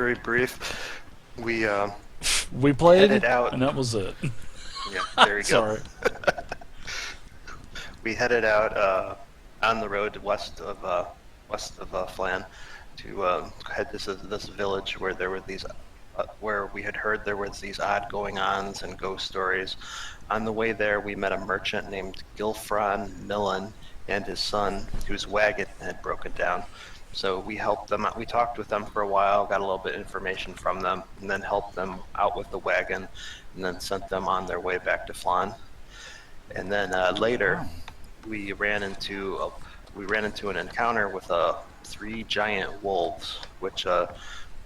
very brief. We played, headed out, and that was it. Yeah, there you go. Sorry. We headed out on the road west of Flan to head to this village where there were these, where we had heard there was these odd going-ons and ghost stories. On the way there, we met a merchant named Gilfron Millen and his son, whose wagon had broken down. So we helped them out. We talked with them for a while, got a little bit of information from them, and then helped them out with the wagon, and then sent them on their way back to Flan. And then later, we ran into an encounter with 3 giant wolves, which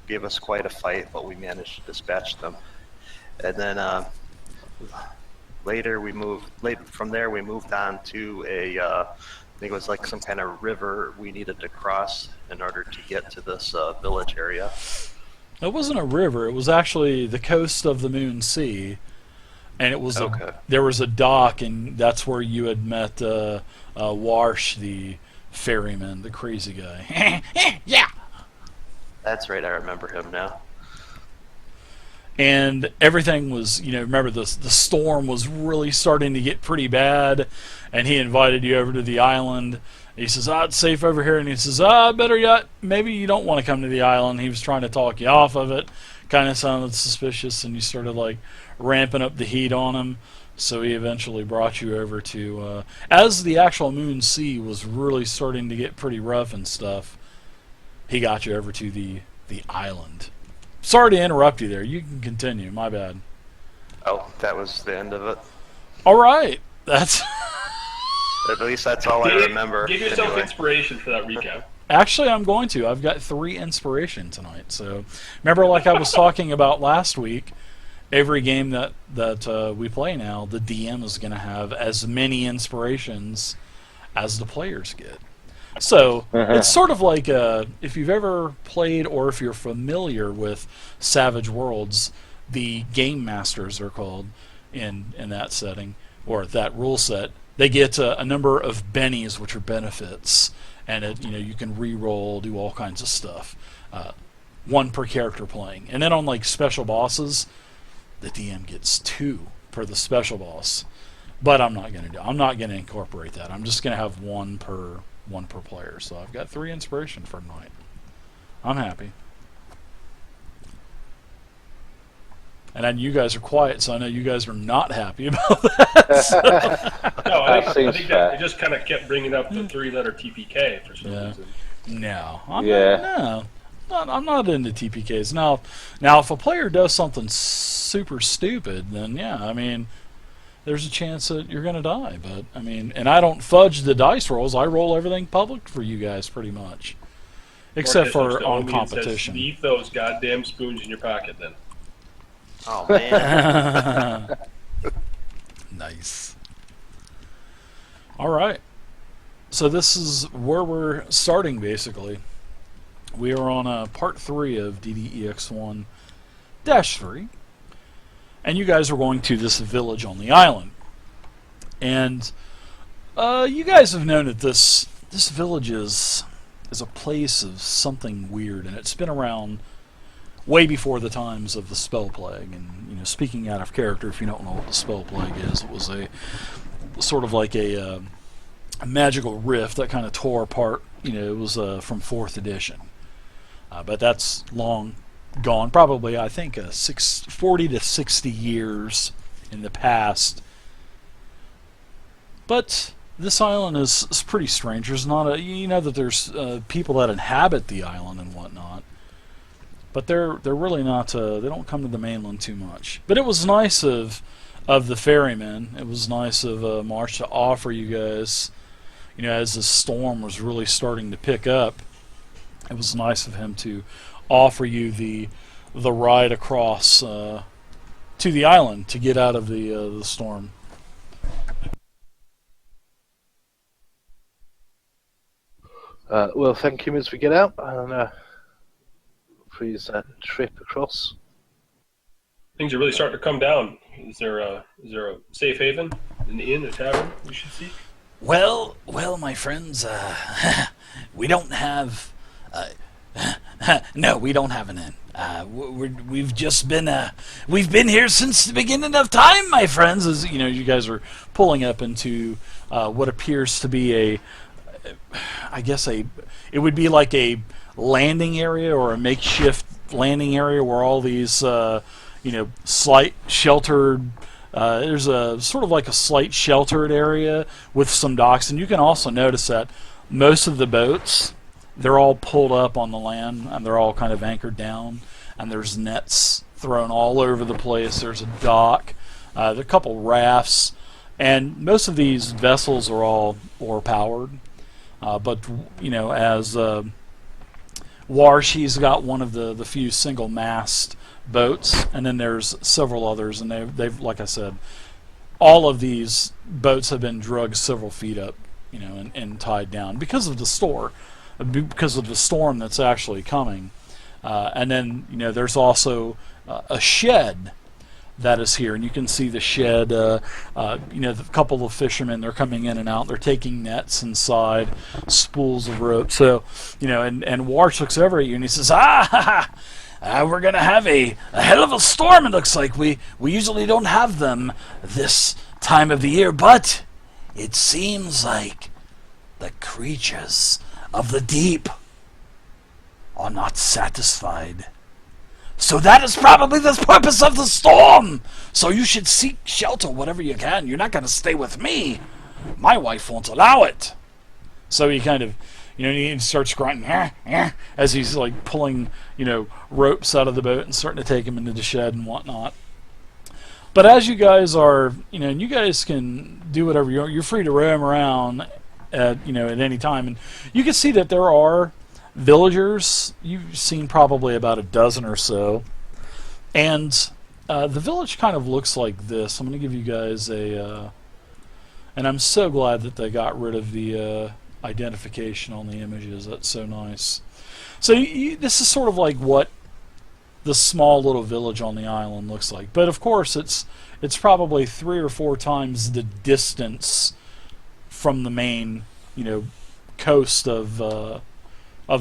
gave us quite a fight, but we managed to dispatch them. And then from there we moved on to I think it was like some kind of river we needed to cross in order to get to this village area. It wasn't a river. It was actually the coast of the Moon Sea, and it was there was a dock, and that's where you had met Warsh, the ferryman, the crazy guy. Yeah. That's right. I remember him now. And everything was, remember the storm was really starting to get pretty bad, and he invited you over to the island. He says, it's safe over here, and he says, better yet, maybe you don't want to come to the island. He was trying to talk you off of it. Kind of sounded suspicious, and you started like ramping up the heat on him. So he eventually brought you over to, as the actual Moon Sea was really starting to get pretty rough and stuff, he got you over to the island. Sorry to interrupt you there. You can continue. My bad. Oh, that was the end of it? All right. That's... At least that's all I remember. Give yourself inspiration for that recap. Actually, I'm going to. I've got 3 inspiration tonight. So, remember, like I was talking about last week, every game that we play now, the DM is going to have as many inspirations as the players get. So, it's sort of like if you've ever played or if you're familiar with Savage Worlds, the Game Masters are called in that setting, or that rule set. They get a number of bennies, which are benefits, and you can re-roll, do all kinds of stuff. 1 per character playing. And then on like special bosses, the DM gets 2 per the special boss. But I'm not going to incorporate that. I'm just going to have 1 per player. So I've got 3 inspiration for tonight. I'm happy. And then you guys are quiet, so I know you guys are not happy about that. So. No, I think that it just kind of kept bringing up the 3-letter TPK for some reason. No, I'm not into TPKs. Now, if a player does something super stupid, then yeah, I mean, there's a chance that you're going to die. But I mean, and I don't fudge the dice rolls. I roll everything public for you guys pretty much, except for on competition. Leave those goddamn spoons in your pocket, then. Oh man. Nice. All right. So this is where we're starting, basically. We are on part 3 of DDEX1-3. And you guys are going to this village on the island. And you guys have known that this village is a place of something weird, and it's been around way before the times of the Spell Plague. And speaking out of character, if you don't know what the Spell Plague is, it was a sort of like a magical rift that kind of tore apart. It was from 4th edition, but that's long gone. Probably, I think, 40 to 60 years in the past. But this island is pretty strange. There's not that there's people that inhabit the island and whatnot. But they're really not. They don't come to the mainland too much. But it was nice of the ferryman. It was nice of Marsh to offer you guys, as the storm was really starting to pick up. It was nice of him to offer you the ride across to the island to get out of the storm. Well, thank him as we get out. And, for his trip across. Things are really starting to come down. Is there a safe haven, an inn, a tavern we should seek? Well, my friends, we don't have No, we don't have an inn. We've been here since the beginning of time, my friends. As you know, you guys are pulling up into what appears to be it would be like a landing area or a makeshift landing area where all these, slight sheltered. There's a sort of like a slight sheltered area with some docks, and you can also notice that most of the boats, they're all pulled up on the land and they're all kind of anchored down, and there's nets thrown all over the place. There's a dock, there are a couple rafts, and most of these vessels are all oar powered. But as Warsh, he's got one of the few single mast boats, and then there's several others, and they've like I said, all of these boats have been drugged several feet up, and tied down because of the storm that's actually coming. And then there's also a shed that is here, and you can see the shed. The couple of fishermen, they're coming in and out. They're taking nets inside, spools of rope. So and Warsh looks over at you and he says, we're gonna have a hell of a storm. It looks like we usually don't have them this time of the year, but it seems like the creatures of the deep are not satisfied. So that is probably the purpose of the storm. So you should seek shelter whatever you can. You're not going to stay with me. My wife won't allow it. So he kind of, he starts grunting as he's like pulling, ropes out of the boat and starting to take him into the shed and whatnot. But as you guys are, and you guys can do whatever you want. You're free to roam around at any time, and you can see that there are villagers. You've seen probably about a dozen or so, and the village kind of looks like this. I'm going to give you guys and I'm so glad that they got rid of the identification on the images. That's so nice. So this is sort of like what the small little village on the island looks like, but of course it's probably 3 or 4 times the distance from the main coast of the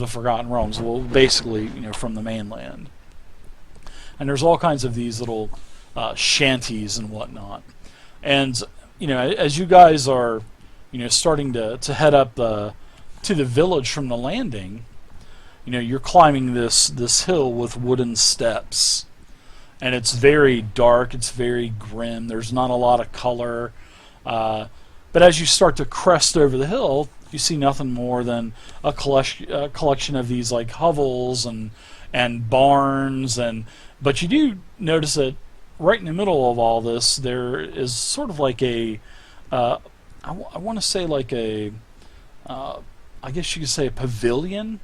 Forgotten Realms. Well, basically from the mainland, and there's all kinds of these little shanties and whatnot. And as you guys are starting to head up to the village from the landing, you're climbing this hill with wooden steps, and it's very dark, it's very grim, there's not a lot of color, but as you start to crest over the hill, you see nothing more than a collection of these like hovels and barns, but you do notice that right in the middle of all this there is sort of like I want to say like I guess you could say a pavilion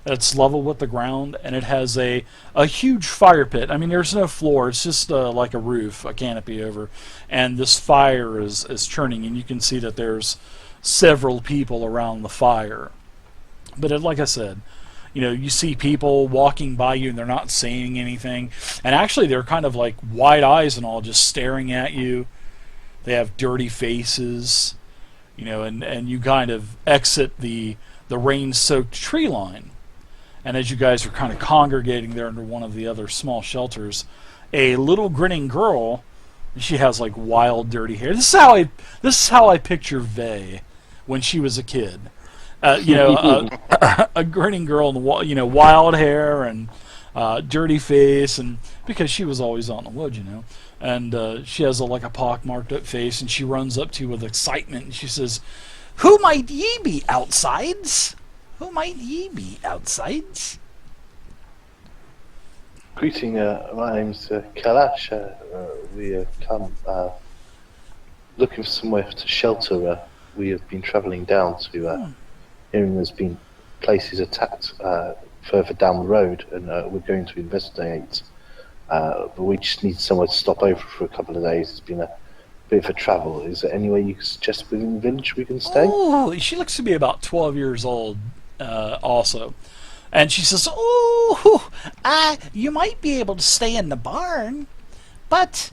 that's level with the ground, and it has a huge fire pit. I mean, there's no floor, it's just like a roof, a canopy over, and this fire is churning, and you can see that there's several people around the fire. But like I said, you see people walking by you and they're not saying anything, and actually they're kind of like wide eyes and all, just staring at you. They have dirty faces, and you kind of exit the rain-soaked tree line. And as you guys are kind of congregating there under one of the other small shelters, a little grinning girl, she has like wild dirty hair. This is how I picture Vey when she was a kid. A grinning girl in wild hair and dirty face, and because she was always on the wood, and she has like a pock-marked up face, and she runs up to you with excitement, and she says, "Who might ye be, outsides? Who might ye be, outsides?" Greeting, my name's Kalash. We come looking for somewhere to shelter. We have been travelling down to hearing there's been places attacked further down the road, and we're going to investigate. But we just need somewhere to stop over for a couple of days. It's been a bit of a travel. Is there any way you could suggest within the village we can stay? Oh, she looks to be about 12 years old also. And she says, you might be able to stay in the barn, but,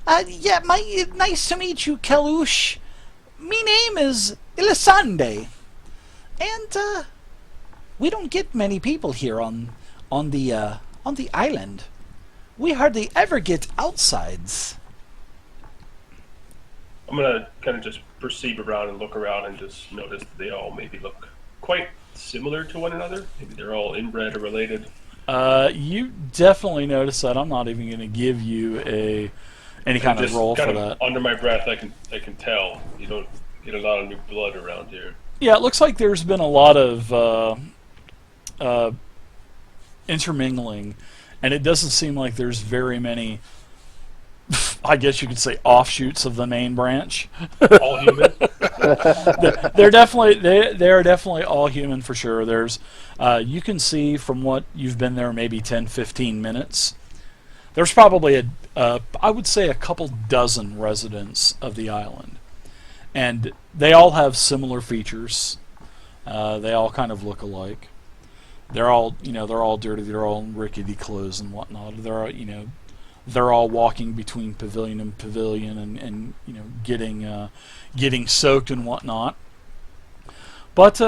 nice to meet you, Kalush. Me name is Ilisande, and, we don't get many people here on on the island, we hardly ever get outsides. I'm gonna kind of just perceive around and look around and just notice that they all maybe look quite similar to one another. Maybe they're all inbred or related. You definitely notice that. I'm not even going to give you any kind of Just roll kind for of that. under my breath, I can tell you don't get a lot of new blood around here. Yeah, it looks like there's been a lot of intermingling, and it doesn't seem like there's very many, I guess you could say, offshoots of the main branch. All human. They're definitely they are definitely all human for sure. There's you can see from what you've been there maybe 10-15 minutes. There's probably I would say a couple dozen residents of the island, and they all have similar features. They all kind of look alike. They're all they're all dirty. They're all in rickety clothes and whatnot. They're all they're all walking between pavilion and pavilion and getting soaked and whatnot. But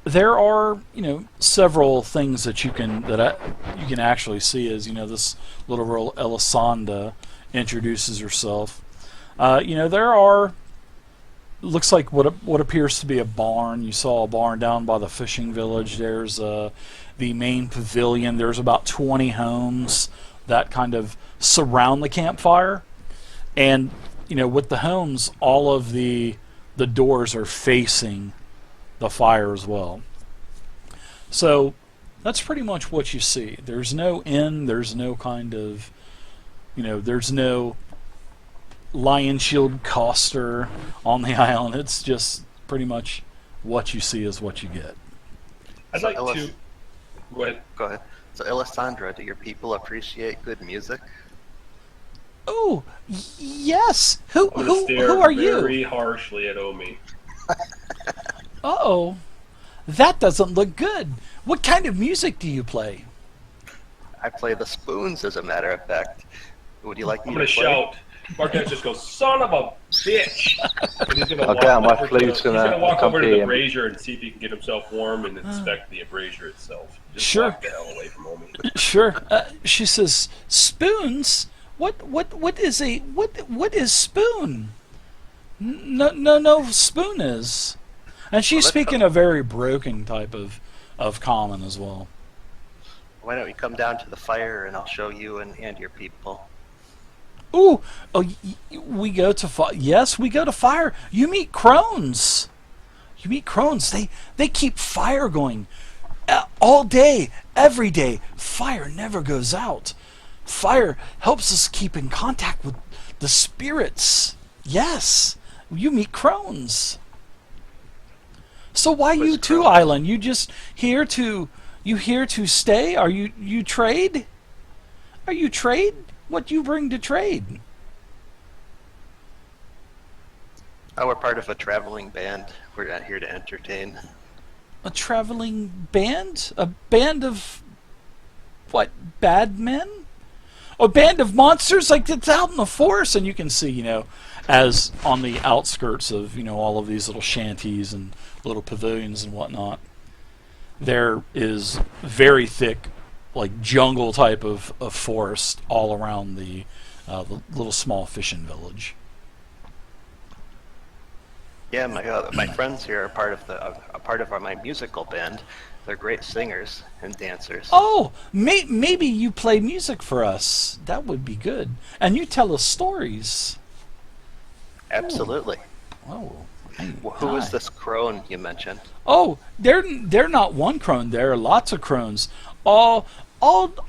there are several things that you can actually see as this little girl Elisanda introduces herself. There are looks like what appears to be a barn. You saw a barn down by the fishing village. There's the main pavilion. There's about 20 homes that kind of surround the campfire, and with the homes, all of the doors are facing the fire as well. So that's pretty much what you see. There's no inn. There's no kind of there's no lion shield coster on the island. It's just pretty much what you see is what you get. I'd like to. Go ahead. Go ahead. So, Elisandra, do your people appreciate good music? Oh, yes. Who I'm gonna stare are you? very harshly at Omi. Uh-oh. That doesn't look good. What kind of music do you play? I play the spoons, as a matter of fact. Would you like me I'm gonna to play? shout. Marquez just goes, "Son of a bitch!" And he's gonna I'll walk get out my over to flute the- and he's gonna walk over to accompany the him. brazier and see if he can get himself warm and inspect the brazier itself. Just Sure. walk the hell away from Omi. Sure. She says, "Spoons? What is spoon? No spoon is." And she's Well, speaking a very broken type of common as well. Why don't we come down to the fire and I'll show you and your people. Ooh, we go to fire. Yes, we go to fire. You meet crones. They keep fire going all day, every day. Fire never goes out. Fire helps us keep in contact with the spirits. Yes, you meet crones. So why What's you two crones? island? You just here to stay? Are you trade? Are you trade? What you bring to trade? Oh, we're part of a traveling band. We're not here to entertain. A traveling band? A band of what? Bad men? A band of monsters? Like it's out in the forest, and you can see, as on the outskirts of all of these little shanties and little pavilions and whatnot, there is very thick, like jungle type of forest all around the little small fishing village. Yeah, my friends here are part of my musical band. They're great singers and dancers. Oh, maybe you play music for us. That would be good. And you tell us stories. Absolutely. Oh. Well, who is this crone you mentioned? Oh, they're not one crone. There are lots of crones. All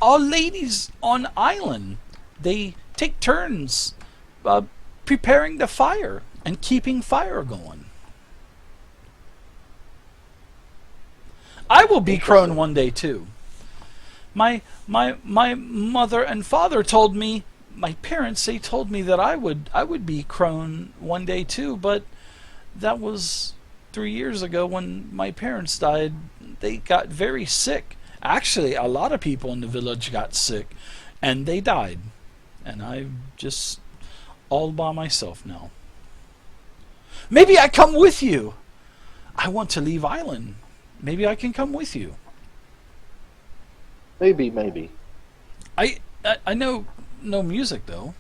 ladies on island. They take turns preparing the fire and keeping fire going. I will be crone one day too. My mother and father told me, my parents, they told me that I would be crone one day too, but that was 3 years ago when my parents died. They got very sick. Actually, a lot of people in the village got sick, and they died. And I'm just all by myself now. Maybe I come with you. I want to leave island. Maybe I can come with you. Maybe. I know no music though.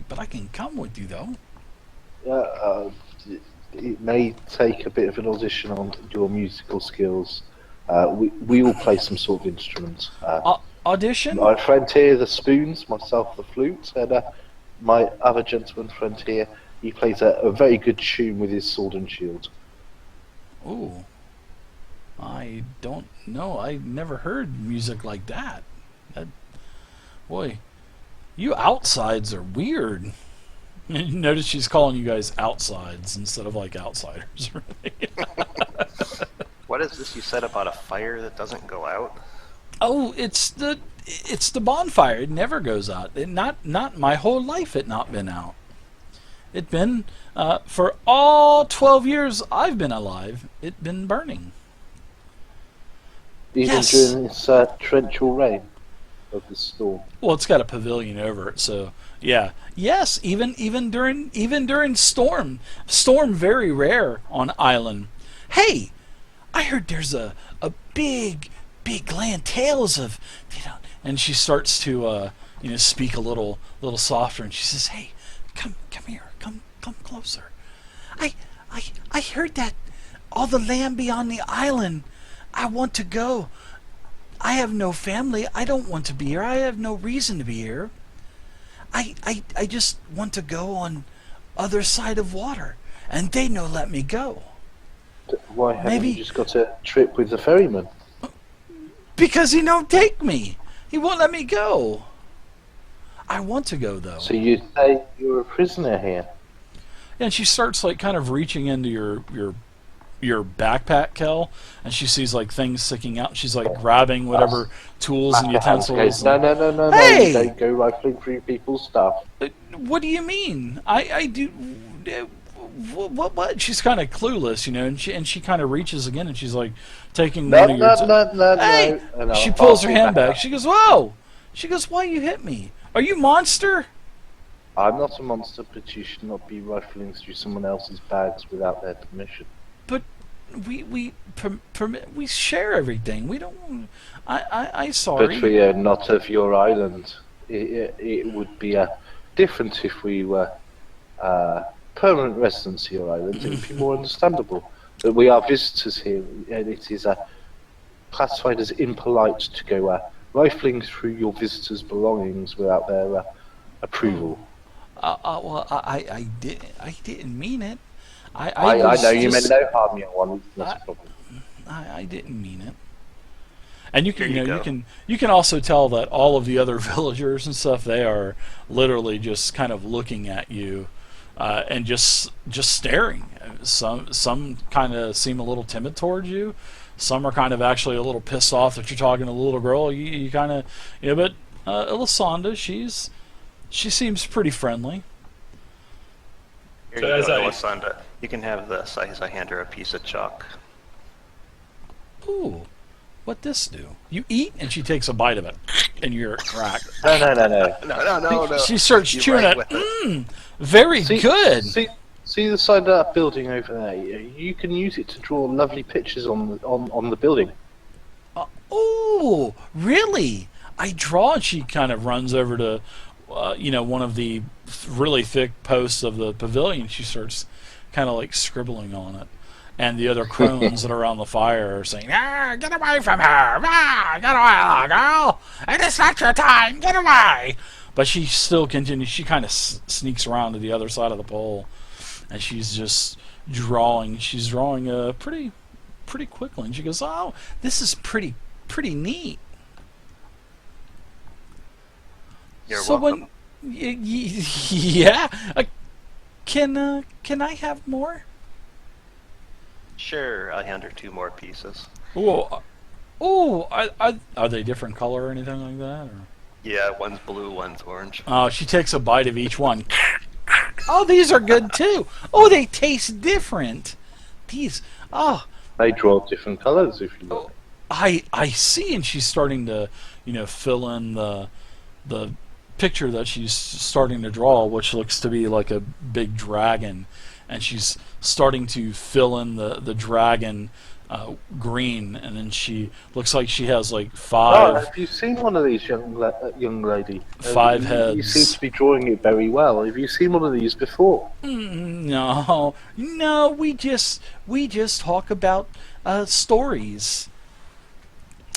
But I can come with you though. It may take a bit of an audition on your musical skills. We will play some sort of instruments. Audition? My friend here, the spoons, myself, the flute, and my other gentleman friend here, he plays a very good tune with his sword and shield. Ooh. I don't know. I never heard music like that. Boy, you outsides are weird. Notice she's calling you guys outsides instead of like outsiders. What is this you said about a fire that doesn't go out? Oh, it's the bonfire. It never goes out. Not my whole life. It not been out. It been for all 12 years I've been alive. It been burning. Even Yes. during this torrential rain of the storm. Well, it's got a pavilion over it, so yeah. Yes, even during storm very rare on island. Hey, I heard there's a big land tales of, and she starts to speak a little softer, and she says, "Hey, come here, come closer. I heard that all the land beyond the island. I want to go. I have no family. I don't want to be here. I have no reason to be here. I just want to go on other side of water, and they no let me go. Why haven't Maybe- you just got a trip with the ferryman? Because he don't take me. He won't let me go. I want to go though." So you say you're a prisoner here? And she starts like kind of reaching into your backpack, Kel, and she sees like things sticking out. She's like grabbing whatever tools and utensils. No, Hey! you don't go rifling through people's stuff. What do you mean? I do. What? She's kind of clueless, and she kind of reaches again, and she's like taking one of your. Hey! no. She pulls her hand back. She goes, "Whoa!" She goes, "Why you hit me? Are you monster?" I'm not a monster, but you should not be rifling through someone else's bags without their permission. But we share everything. We don't. I sorry. But we are not of your island. It would be different if we were permanent residents of your island. It would be more understandable. But we are visitors here, and it is classified as impolite to go rifling through your visitors' belongings without their approval. Well, I didn't mean it. I was know you just- meant no harm, young one. That's a problem. I didn't mean it. And you can Here you you go. you can also tell that all of the other villagers and stuff, they are literally just kind of looking at you and just staring. Some kind of seem a little timid towards you. Some are kind of actually a little pissed off that you're talking to a little girl. You kind of but Elisanda, she seems pretty friendly. Here So you as go, I- Elisanda. You can have this. I hand her a piece of chalk. Ooh, what this do? You eat, and she takes a bite of it, and you're cracked. No. No. She starts You chewing right it. with Very good. See the side of that building over there. You can use it to draw lovely pictures on the building. Oh, really? I draw, and she kind of runs over to, one of the really thick posts of the pavilion. She starts kind of like scribbling on it. And the other crones that are around the fire are saying, get away from her! Get away, girl! And it's not your time! Get away! But she still continues. She kind of sneaks around to the other side of the pole, and she's just drawing. She's drawing pretty quickly. And she goes, "Oh, this is pretty neat." You're So welcome. yeah, can I have more? Sure, I hand her 2 more pieces. Are they different color or anything like that? Or? Yeah, one's blue, one's orange. Oh, she takes a bite of each one. Oh, these are good too. Oh, they taste different. These, They draw different colours if you look. I see, and she's starting to, fill in the picture that she's starting to draw, which looks to be like a big dragon, and she's starting to fill in the dragon green, and then she looks like she has like Oh, five have you seen one of these, young lady? Five You seem heads. to be drawing it very well. Have you seen one of these before? No, no, we just talk about stories.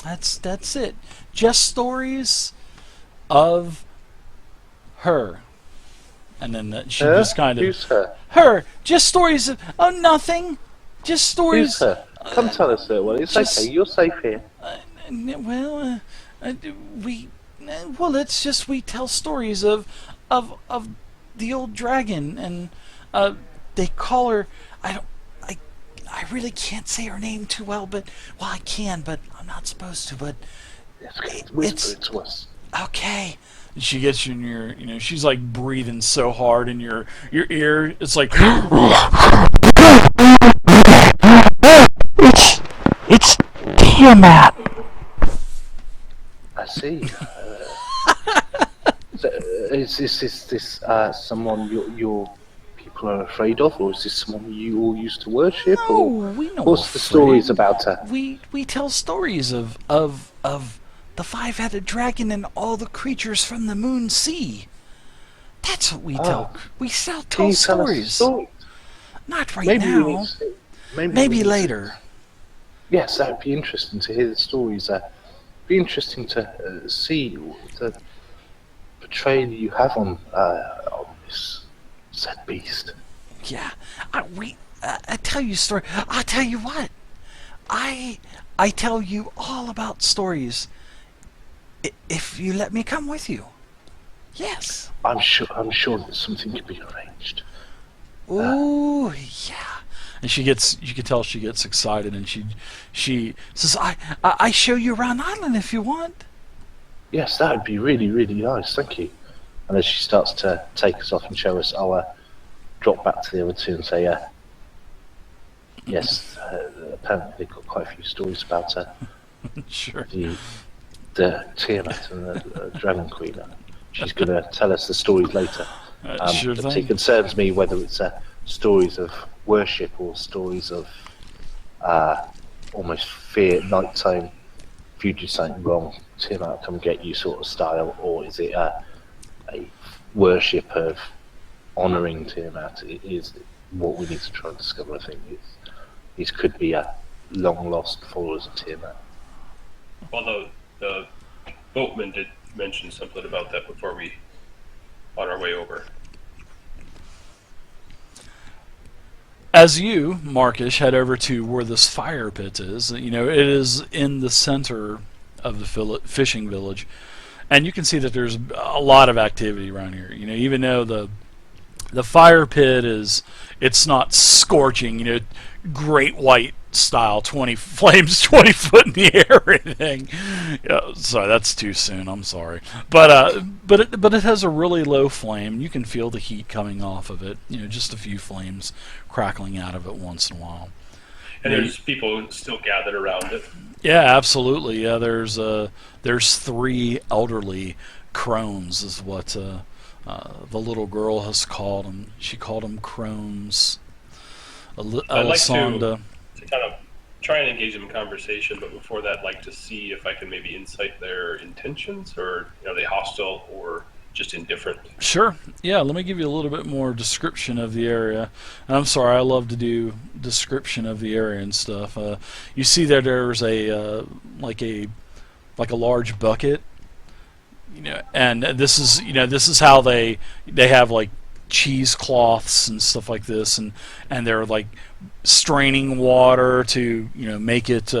That's it. Just stories of her. And then she Her? just kind of Who's her? her. Just stories of nothing. Just Who's stories. her? Come tell us her. Well, it's just- okay. You're safe here. Well, we well, it's just we tell stories of the old dragon, and they call her. I really can't say her name too well, but I can, but I'm not supposed to. But Whisper it to us. okay. She gets you in your, she's like breathing so hard in your ear. It's like it's Tiamat. I see. So, is this someone your people are afraid of, or is this someone you all used to worship? No, Or we know. what's the stories about her? We tell stories of the five-headed dragon and all the creatures from the moon sea. That's what we tell. We Can tell you tell us the stories. story? Not right Maybe we now. need to, maybe Maybe we need to- later. Yes, that would be interesting to hear the stories. Be interesting to see the portrayal you have on this said beast. Yeah. I tell you a story. I'll tell you what. I tell you all about stories. If you let me come with you. Yes. I'm sure that something could be arranged. Ooh, yeah. And you can tell she gets excited, and she says, I show you around the island if you want. Yes, that would be really, really nice. Thank you. And as she starts to take us off and show us, I'll drop back to the other two and say, yes, apparently they've got quite a few stories about Sure. the Tiamat and the Dragon Queen. She's going to tell us the stories later. Sure But thing. it concerns me whether it's stories of worship or stories of almost fear at night time. If you do something wrong, Tiamat will come get you sort of style, or is it a worship of honouring Tiamat? It is what we need to try and discover. I think these could be long lost followers of Tiamat. Although the boatman did mention something about that before we on our way over. As you, Marcus, head over to where this fire pit is, it is in the center of the fishing village, and you can see that there's a lot of activity around here. Even though the fire pit it's not scorching, great white style, 20 flames 20 foot in the air or anything. Yeah, sorry, that's too soon. I'm sorry, but it has a really low flame. You can feel the heat coming off of it. Just a few flames crackling out of it once in a while. And there's people still gathered around it. Yeah, absolutely. Yeah, there's 3 elderly crones, is what the little girl has called them. She called them crones. I'd like Elisanda. to kind of try and engage them in conversation, but before that, I'd like to see if I can maybe insight their intentions, or are they hostile or just indifferent? Sure. Yeah, let me give you a little bit more description of the area. And I'm sorry, I love to do description of the area and stuff. You see that there's a large bucket, and this is how they have like cheesecloths and stuff like this, and they're like straining water to make it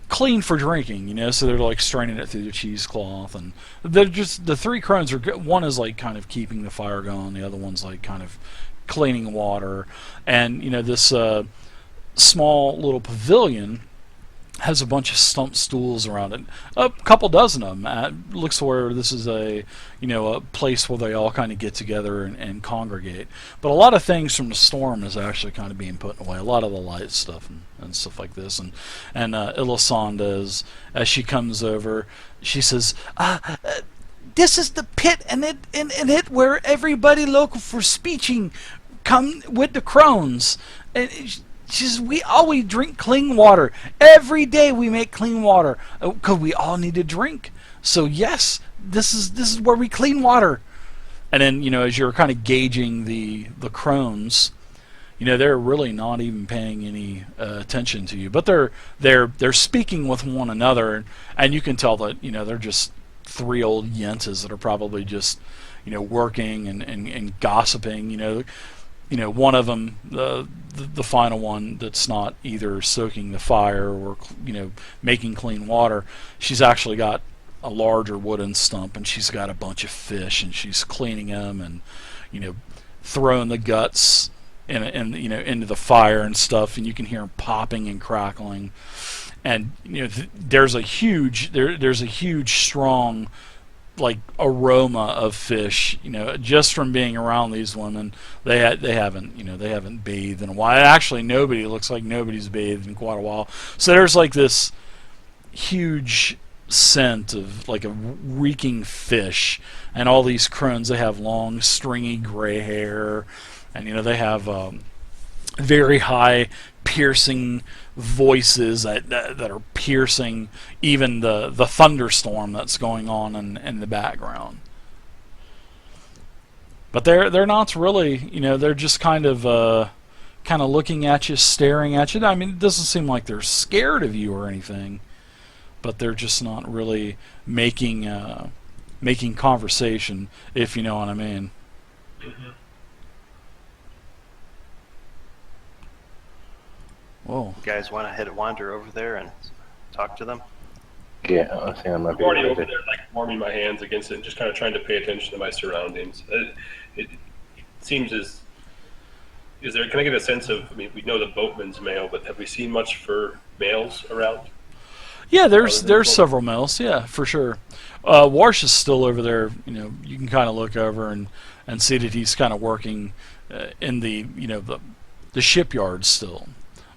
clean for drinking, so they're like straining it through the cheesecloth, and they're just the 3 crones are one is like kind of keeping the fire going, the other one's like kind of cleaning water, and this small little pavilion has a bunch of stump stools around it, a couple dozen of them. Looks where this is a place where they all kind of get together and congregate. But a lot of things from the storm is actually kind of being put away. A lot of the light stuff and stuff like this. And Elisanda, as she comes over, she says, "This is the pit, and it where everybody local for speeching come with the crones." And She says, we drink clean water. Every day we make clean water because we all need to drink. So yes, this is where we clean water. And then, you know, as you're kind of gauging the crones, you know, they're really not even paying any attention to you. But they're speaking with one another, and you can tell that, you know, they're just 3 old yentas that are probably just, you know, working and gossiping. You know, one of them, the final one that's not either soaking the fire or, you know, making clean water, she's actually got a larger wooden stump, and she's got a bunch of fish, and she's cleaning them, and, you know, throwing the guts in you know, into the fire and stuff, and you can hear them popping and crackling, and, you know, there's a huge strong, like, aroma of fish, you know, just from being around these women. They haven't bathed in a while. Actually, looks like nobody's bathed in quite a while. So there's like this huge scent of like a reeking fish, and all these crones, they have long stringy gray hair, and, you know, they have very high piercing voices that are piercing even the thunderstorm that's going on in the background. But they're not really, you know, they're just kind of looking at you, staring at you. I mean, it doesn't seem like they're scared of you or anything, but they're just not really making conversation, if you know what I mean. Mm-hmm. Whoa. You guys want to wander over there and talk to them? Yeah, I think I might I'm be already ready. over there, like, warming my hands against it and just kind of trying to pay attention to my surroundings. It seems can I get a sense of, I mean, we know the boatman's male, but have we seen much for males around? Yeah, there's several males, yeah, for sure. Warsh is still over there. You know, you can kind of look over and see that he's kind of working in the, you know, the shipyard still.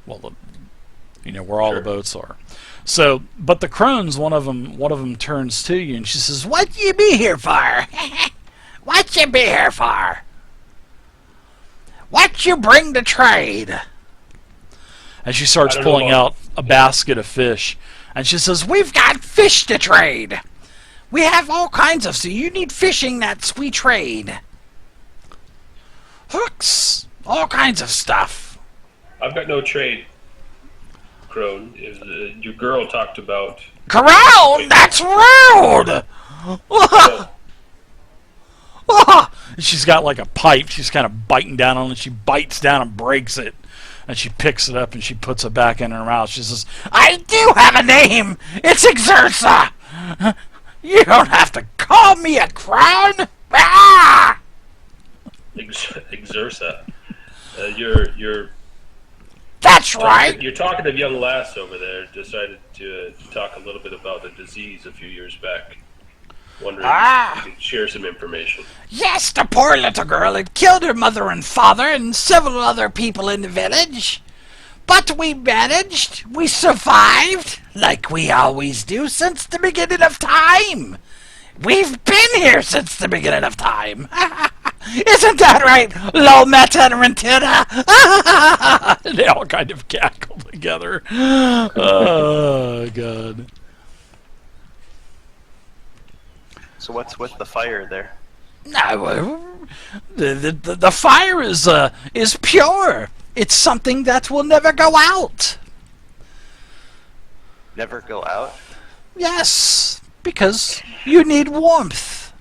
Well, you know, where all the boats are. So, but the crones, one of them turns to you and she says, "What you be here for? What you be here for? What you bring to trade?" And she starts pulling out a basket of fish, and she says, "We've got fish to trade. We have all kinds of, so you need fishing nets, we trade. Hooks, all kinds of stuff." I've got no trade, crone. Your girl talked about... Crone? That's rude! She's got like a pipe. She's kind of biting down on it. She bites down and breaks it. And she picks it up and she puts it back in her mouth. She says, "I do have a name. It's Exersa. You don't have to call me a crown." Ah! Exersa. You're That's right. Your talkative young lass over there decided to talk a little bit about a disease a few years back. Wondering if you could share some information. Yes, the poor little girl had killed her mother and father and several other people in the village. But we managed. We survived, like we always do since the beginning of time. We've been here since the beginning of time. Isn't that right, Lometa and Rentina? They all kind of cackle together. Oh, God. So what's with the fire there? No, the fire is pure. It's something that will never go out. Never go out? Yes, because you need warmth.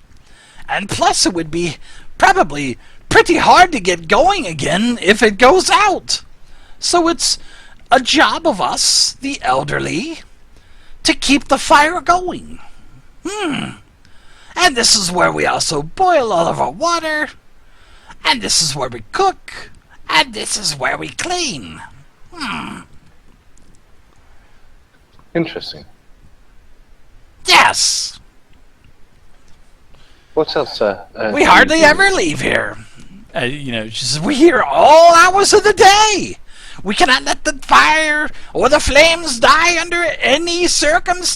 And plus it would be probably pretty hard to get going again if it goes out. So it's a job of us, the elderly, to keep the fire going. And this is where we also boil all of our water. And this is where we cook. And this is where we clean. Interesting. Yes. What else? We hardly ever leave here. You know, she says, we're here all hours of the day. We cannot let the fire or the flames die under any circumstance.